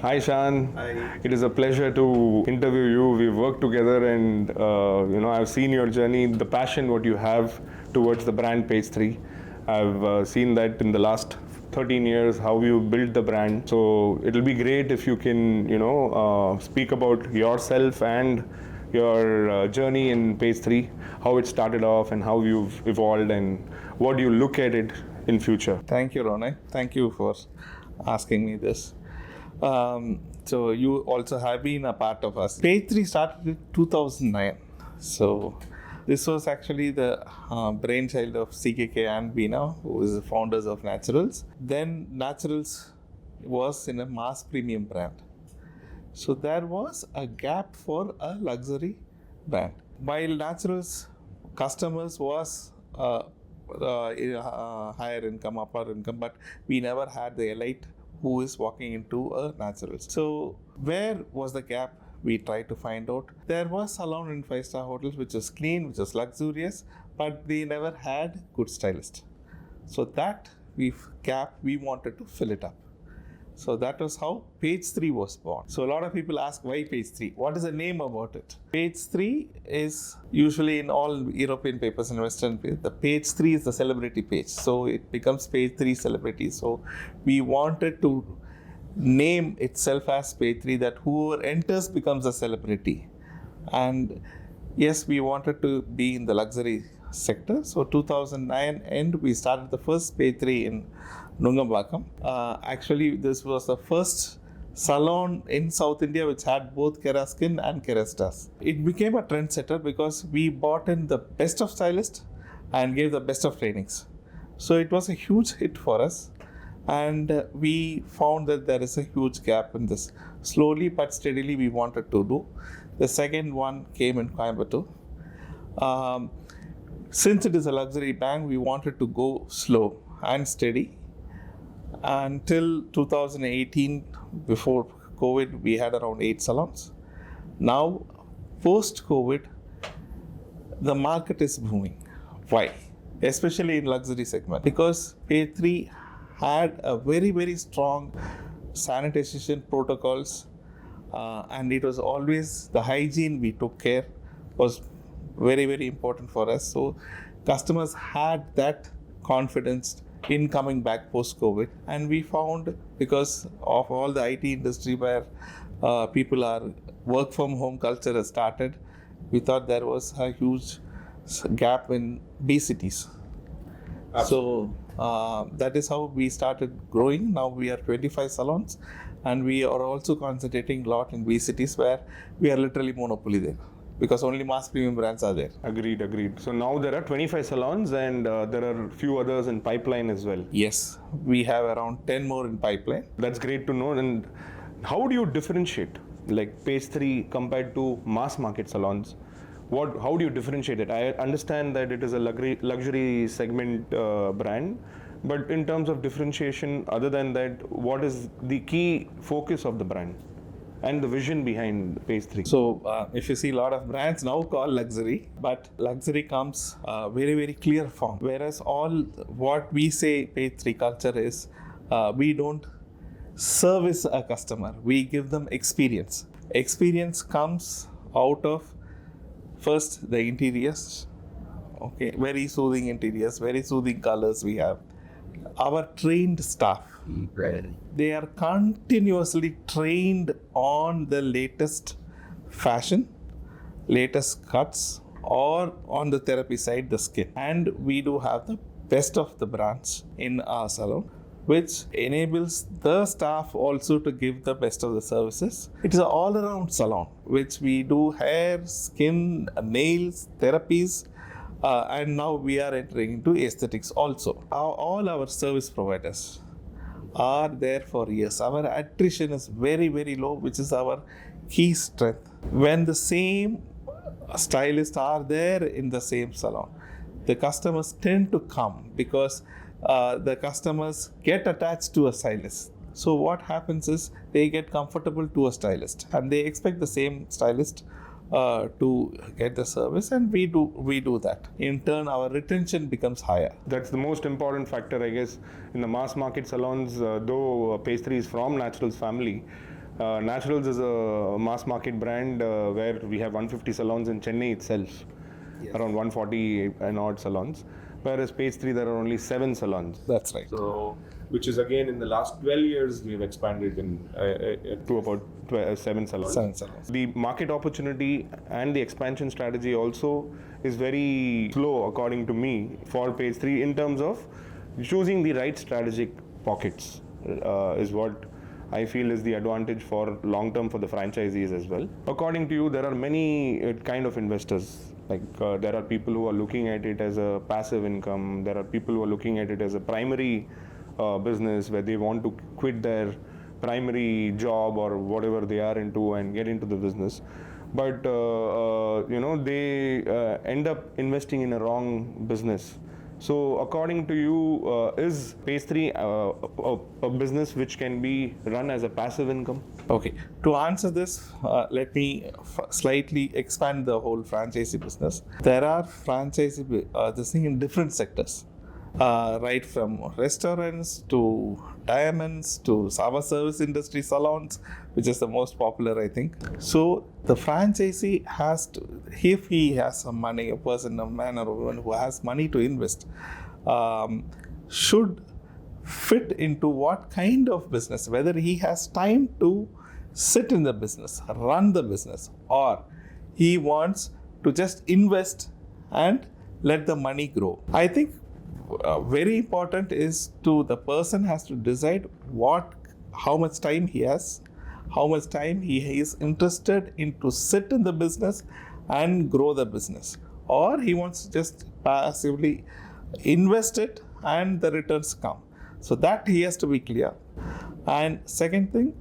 Hi Shan, Hi. it is a pleasure to interview you. We've worked together, and I've seen your journey, the passion what you have towards the brand Page 3. I've seen that in the last 13 years how you built the brand. So it'll be great if you can speak about yourself and your journey in Page 3, how it started off and how you've evolved and what you look at it in future. Thank you, Ronak. Thank you for asking me this. So you also have been a part of us. Page 3 started in 2009. So this was actually the brainchild of CKK and Bina, who is the founders of Naturals. Then Naturals was in a mass premium brand. So there was a gap for a luxury brand. While Naturals customers was higher income, upper income, but we never had the elite who is walking into a Naturals. So where was the gap? We tried to find out. There was Salon in 5-star hotels, which was clean, which was luxurious, but they never had good stylists. So that gap we wanted to fill it up. So that was how Page 3 was born. So a lot of people ask why Page 3? What is the name about it? Page 3 is usually in all European papers and Western papers, the Page 3 is the celebrity page. So it becomes Page 3 celebrity. So we wanted to name itself as Page 3, that whoever enters becomes a celebrity. And yes, we wanted to be in the luxury sector. So 2009 end, we started the first Page 3 in Nungambakam. Actually, this was the first salon in South India which had both Keraskin and Kerestas. It became a trendsetter because we brought in the best of stylists and gave the best of trainings. So it was a huge hit for us. And we found that there is a huge gap in this. Slowly but steadily we wanted to do. The second one came in Coimbatore. Since it is a luxury brand, we wanted to go slow and steady. Until 2018, before COVID, we had around 8 salons. Now, post-COVID, the market is booming. Why? Especially in luxury segment. Because Page 3 had a very, very strong sanitation protocols, and it was always the hygiene we took care was very, very important for us. So customers had that confidence in coming back post-COVID, and we found, because of all the IT industry where people are work from home culture has started, we thought there was a huge gap in B cities. So that is how we started growing. Now we are 25 salons, and we are also concentrating a lot in B cities where we are literally monopoly there, because only mass premium brands are there. Agreed. So now there are 25 salons, and there are few others in pipeline as well. Yes, we have around 10 more in pipeline. That's great to know. And how do you differentiate like Page 3 compared to mass market salons? How do you differentiate it? I understand that it is a luxury segment brand, but in terms of differentiation, other than that, what is the key focus of the brand and the vision behind Page 3? So if you see a lot of brands now call luxury, but luxury comes very, very clear form. Whereas all what we say Page 3 culture is, we don't service a customer, we give them experience. Experience comes out of first the interiors, okay, very soothing interiors, very soothing colors we have. Our trained staff, they are continuously trained on the latest fashion, latest cuts, or on the therapy side, the skin. And we do have the best of the brands in our salon, which enables the staff also to give the best of the services. It is an all-around salon, which we do hair, skin, nails, therapies, and now we are entering into aesthetics also. All our service providers are there for years. Our attrition is very, very low, which is our key strength. When the same stylists are there in the same salon, the customers tend to come because the customers get attached to a stylist. So what happens is they get comfortable to a stylist, and they expect the same stylist to get the service, and we do that. In turn, our retention becomes higher. That's the most important factor, I guess, in the mass market salons. Though Page 3 is from Naturals family, Naturals is a mass market brand where we have 150 salons in Chennai itself, around 140 and odd salons. Whereas Page 3, there are only 7 salons. That's right. So, which is again in the last 12 years, we've expanded to about 7 salons. 7 salons. The market opportunity and the expansion strategy also is very slow, according to me, for Page 3 in terms of choosing the right strategic pockets is what I feel is the advantage for long term for the franchisees as well. According to you, there are many kind of investors. Like there are people who are looking at it as a passive income. There are people who are looking at it as a primary business where they want to quit their primary job or whatever they are into and get into the business. But they end up investing in a wrong business. So, according to you, is Page 3 a business which can be run as a passive income? Okay, to answer this, let me slightly expand the whole franchisee business. There are franchisee this thing in different sectors, right from restaurants to diamonds to our service industry, salons, which is the most popular, I think. So the franchisee has to, if he has some money, a person, a man or a woman who has money to invest, should fit into what kind of business, whether he has time to sit in the business, run the business, or he wants to just invest and let the money grow. I think very important is the person has to decide how much time he has, how much time he is interested in to sit in the business and grow the business, or he wants to just passively invest it and the returns come. So that he has to be clear. And second thing,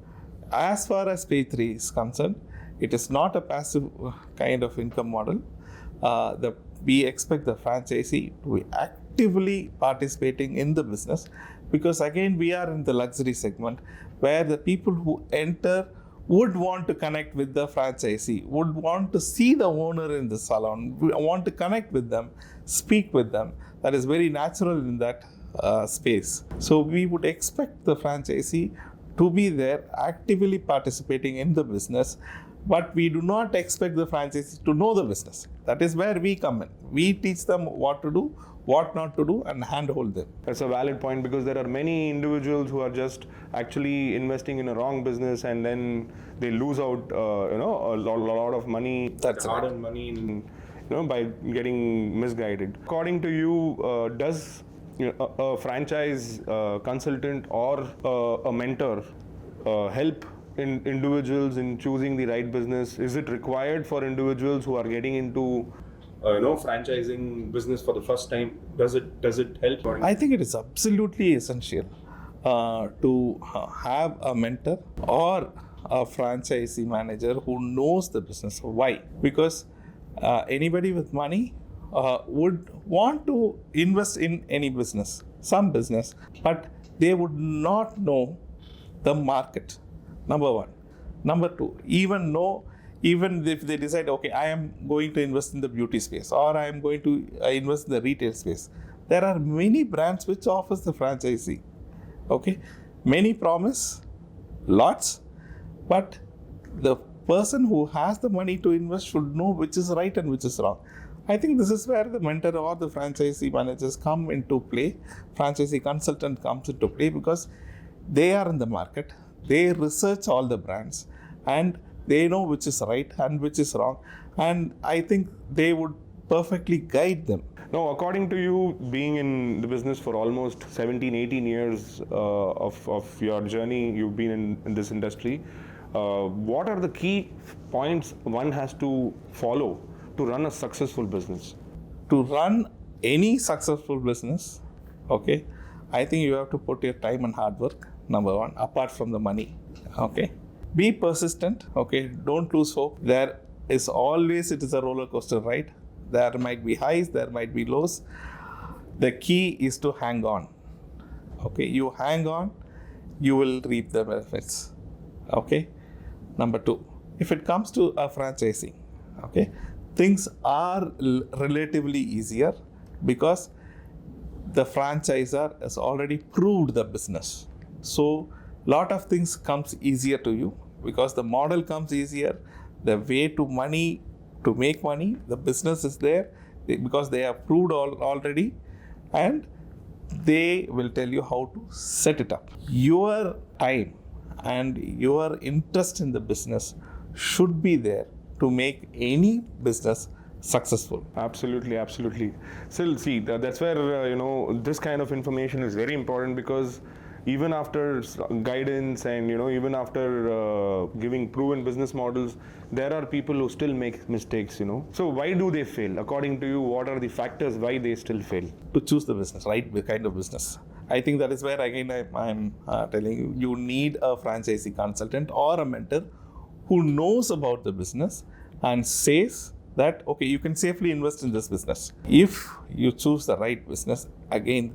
as far as Page 3 is concerned, it is not a passive kind of income model. We expect the franchisee to be actively participating in the business, because again we are in the luxury segment where the people who enter would want to connect with the franchisee, would want to see the owner in the salon, want to connect with them, speak with them. That is very natural in that space. So we would expect the franchisee to be there actively participating in the business, but we do not expect the franchisee to know the business. That is where we come in. We teach them what to do, what not to do, and handhold them. That's a valid point, because there are many individuals who are just actually investing in a wrong business and then they lose out a lot of money, That's hard-earned money, by getting misguided. According to you, does a franchise consultant or a mentor help individuals in choosing the right business? Is it required for individuals who are getting into franchising business for the first time? Does it help? I think it is absolutely essential to have a mentor or a franchisee manager who knows the business. Why? Because anybody with money would want to invest in any business, some business, but they would not know the market. Number one. Number two, even if they decide, okay, I am going to invest in the beauty space, or I am going to invest in the retail space, there are many brands which offers the franchisee. Okay, many promise lots, but the person who has the money to invest should know which is right and which is wrong. I think this is where the mentor or the franchisee managers come into play. Franchisee consultant comes into play, because they are in the market, they research all the brands, and they know which is right and which is wrong. And I think they would perfectly guide them. Now, according to you, being in the business for almost 17, 18 years of your journey, you've been in this industry, what are the key points one has to follow to run a successful business? To run any successful business, okay, I think you have to put your time and hard work, number one, apart from the money, okay. Be persistent, okay, don't lose hope. It is a roller coaster ride. There might be highs, there might be lows. The key is to hang on, okay. You hang on, you will reap the benefits, okay. Number two, if it comes to a franchising, okay, things are relatively easier because the franchisor has already proved the business. So lot of things comes easier to you. because the model comes easier, the way to make money, the business is there because they have proved already, and they will tell you how to set it up. Your time and your interest in the business should be there to make any business successful. Absolutely, absolutely. Still, see, that's where this kind of information is very important, because even after guidance and even after giving proven business models, there are people who still make mistakes. So why do they fail? According to you, what are the factors why they still fail? To choose the business, right? The kind of business. I think that is where again I'm telling you need a franchisee consultant or a mentor who knows about the business and says that, okay, you can safely invest in this business. If you choose the right business, again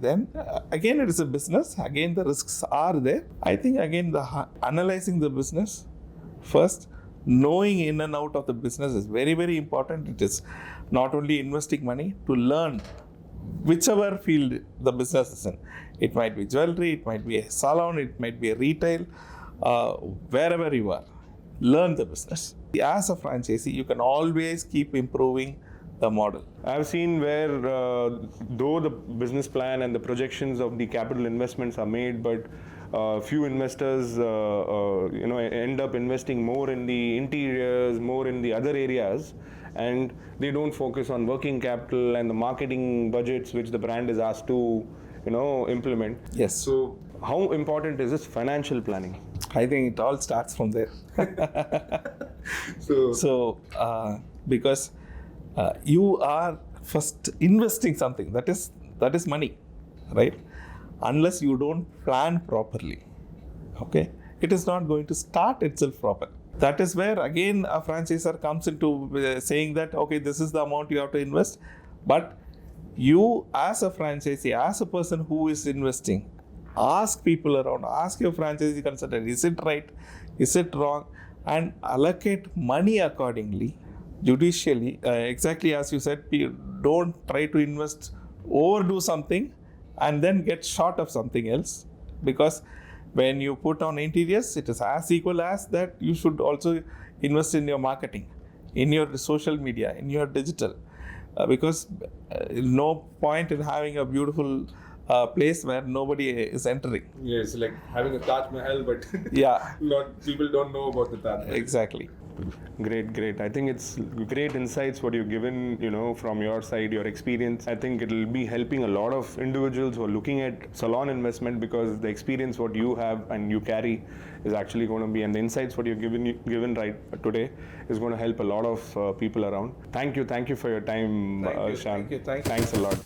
it is a business. Again, the risks are there. I think again analyzing the business first, knowing in and out of the business is very, very important. It is not only investing money to learn whichever field the business is in. It might be jewelry, it might be a salon, it might be a retail, wherever you are. Learn the business. As a franchisee, you can always keep improving the model. I've seen where though the business plan and the projections of the capital investments are made, but few investors end up investing more in the interiors, more in the other areas, and they don't focus on working capital and the marketing budgets which the brand is asked to implement. Yes. So how important is this financial planning? I think it all starts from there. Because you are first investing something, that is money, right? Unless you don't plan properly, okay, it is not going to start itself proper. That is where again a franchisor comes into saying that, okay, this is the amount you have to invest, but you as a franchisee, as a person who is investing, ask people around, ask your franchisee consultant, is it right, is it wrong, and allocate money accordingly, judicially. Exactly as you said, don't try to overdo something and then get short of something else, because when you put on interiors, it is as equal as that you should also invest in your marketing, in your social media, in your digital, because no point in having a beautiful place where nobody is entering. Yeah, it's like having a Taj Mahal, but yeah, people don't know about the Taj Mahal. Exactly. Great. I think it's great insights what you've given, from your side, your experience. I think it'll be helping a lot of individuals who are looking at salon investment, because the experience what you have and you carry is actually going to be, and the insights what you've given right today is going to help a lot of people around. Thank you for your time, Shan. Thank you. Thanks a lot.